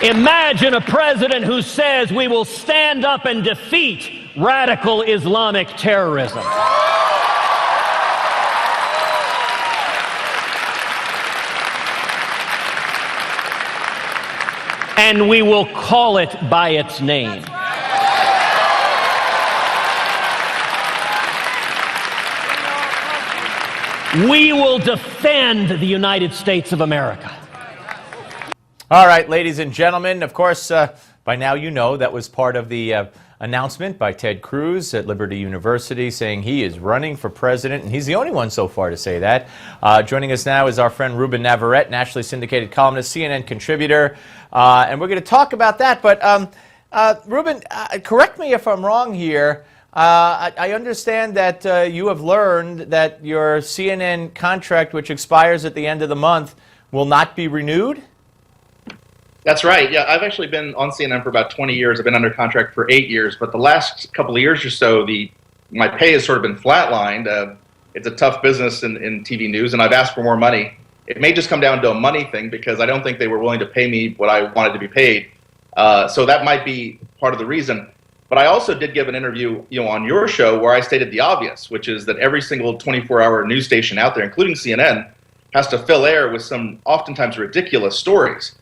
Imagine a president who says we will stand up and defeat radical Islamic terrorism. And we will call it by its name. We will defend the United States of America. All right, ladies and gentlemen, of course, by now you know that was part of the announcement by Ted Cruz at Liberty University saying he is running for president, and he's the only one so far to say that. Joining us now is our friend Ruben Navarrette, nationally syndicated columnist, CNN contributor, and we're going to talk about that. But Ruben, correct me if I'm wrong here. I understand that you have learned that your CNN contract, which expires at the end of the month, will not be renewed? That's right. Yeah, I've actually been on CNN for about 20 years. I've been under contract for 8 years, but the last couple of years or so, my pay has sort of been flatlined. It's a tough business in TV news, and I've asked for more money. It may just come down to a money thing because I don't think they were willing to pay me what I wanted to be paid. So that might be part of the reason. But I also did give an interview, on your show where I stated the obvious, which is that every single 24-hour news station out there, including CNN, has to fill air with some oftentimes ridiculous stories.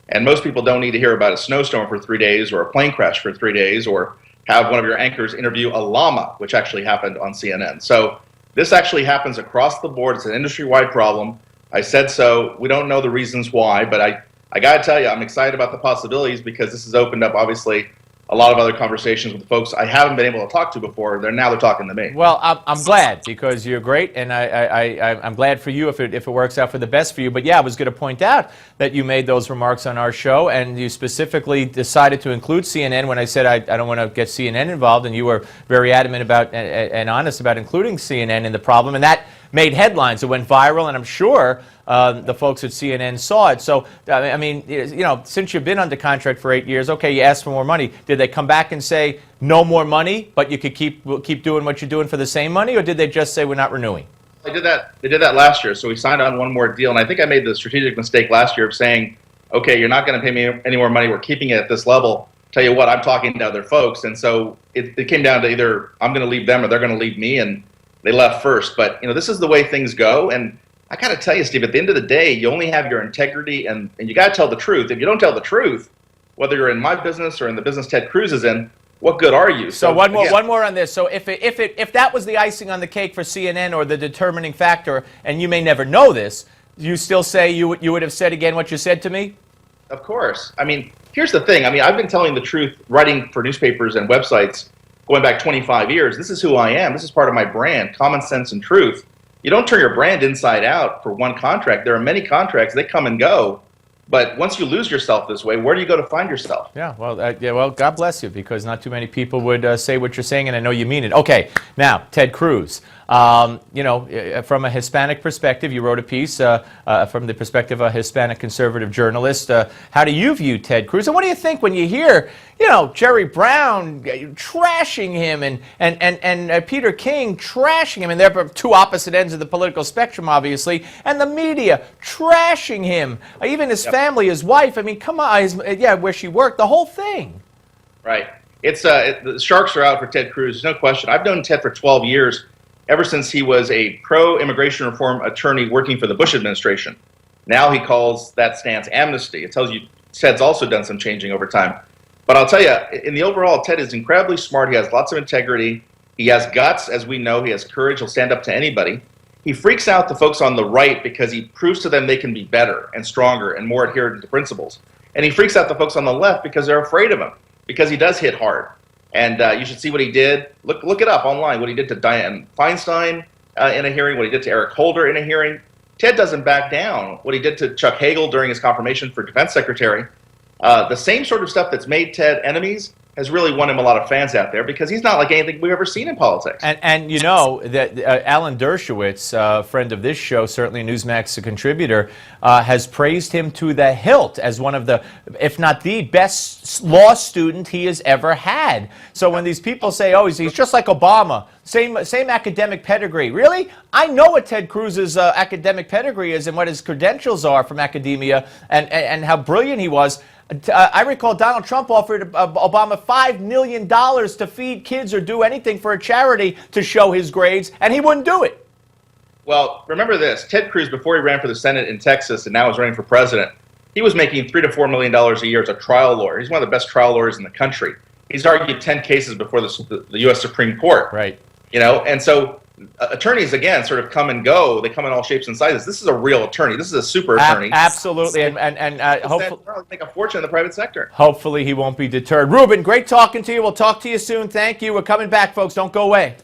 And most people don't need to hear about a snowstorm for 3 days or a plane crash for 3 days or have one of your anchors interview a llama, which actually happened on CNN. So this actually happens across the board. It's an industry-wide problem. I said so. We don't know the reasons why, but I got to tell you, I'm excited about the possibilities because this has opened up, obviously, a lot of other conversations with folks I haven't been able to talk to before. Now they're talking to me. Well, I'm glad because you're great, and I'm glad for you if it works out for the best for you. But yeah, I was going to point out that you made those remarks on our show, and you specifically decided to include CNN when I said I don't want to get CNN involved, and you were very adamant about and honest about including CNN in the problem, and that made headlines. It went viral, and I'm sure the folks at CNN saw it. So, I mean, since you've been under contract for 8 years, okay, you asked for more money. Did they come back and say no more money, but you could keep doing what you're doing for the same money, or did they just say we're not renewing? They did that last year. So we signed on one more deal, and I think I made the strategic mistake last year of saying, okay, you're not going to pay me any more money. We're keeping it at this level. Tell you what, I'm talking to other folks, and so it came down to either I'm going to leave them or they're going to leave me, and they left first. But this is the way things go, and I got to tell you, Steve, at the end of the day, you only have your integrity, and you got to tell the truth. If you don't tell the truth, whether you're in my business or in the business Ted Cruz is in, what good are you? So one more on this. So if that was the icing on the cake for CNN or the determining factor, and you may never know this, you still say you would have said again what you said to me? Of course. I mean, here's the thing. I mean, I've been telling the truth, writing for newspapers and websites going back 25 years. This is who I am. This is part of my brand, common sense and truth. You don't turn your brand inside out for one contract. There are many contracts. They come and go. But once you lose yourself this way, where do you go to find yourself? Yeah, well, God bless you, because not too many people would say what you're saying, and I know you mean it. Okay, now, Ted Cruz. From a Hispanic perspective, you wrote a piece from the perspective of a Hispanic Conservative Journalist. How do you view Ted Cruz? And what do you think when you hear, Jerry Brown trashing him and Peter King trashing him, and they're two opposite ends of the political spectrum, obviously, and the media trashing him, even his family, his wife. I mean, come on, where she worked, the whole thing. Right. The sharks are out for Ted Cruz, no question. I've known Ted for 12 years. Ever since he was a pro-immigration reform attorney working for the Bush administration. Now he calls that stance amnesty. It tells you Ted's also done some changing over time. But I'll tell you, in the overall, Ted is incredibly smart. He has lots of integrity. He has guts, as we know. He has courage. He'll stand up to anybody. He freaks out the folks on the right because he proves to them they can be better and stronger and more adherent to principles. And he freaks out the folks on the left because they're afraid of him, because he does hit hard. And you should see what he did. Look it up online, what he did to Dianne Feinstein in a hearing, what he did to Eric Holder in a hearing. Ted doesn't back down. What he did to Chuck Hagel during his confirmation for defense secretary. The same sort of stuff that's made Ted enemies has really won him a lot of fans out there because he's not like anything we've ever seen in politics. And you know that Alan Dershowitz, friend of this show, certainly a Newsmax contributor, has praised him to the hilt as one of the, if not the best law student he has ever had. So when these people say, oh, he's just like Obama, same academic pedigree. Really? I know what Ted Cruz's academic pedigree is and what his credentials are from academia and how brilliant he was. I recall Donald Trump offered Obama $5 million to feed kids or do anything for a charity to show his grades, and he wouldn't do it. Well, remember this. Ted Cruz, before he ran for the Senate in Texas and now is running for president, he was making $3 to $4 million a year as a trial lawyer. He's one of the best trial lawyers in the country. He's argued 10 cases before the U.S. Supreme Court. Right. You know, and so attorneys, again, sort of come and go. They come in all shapes and sizes. This is a real attorney. This is a super attorney. Absolutely. And hopefully make a fortune in the private sector. Hopefully he won't be deterred. Ruben, great talking to you. We'll talk to you soon. Thank you. We're coming back, folks. Don't go away.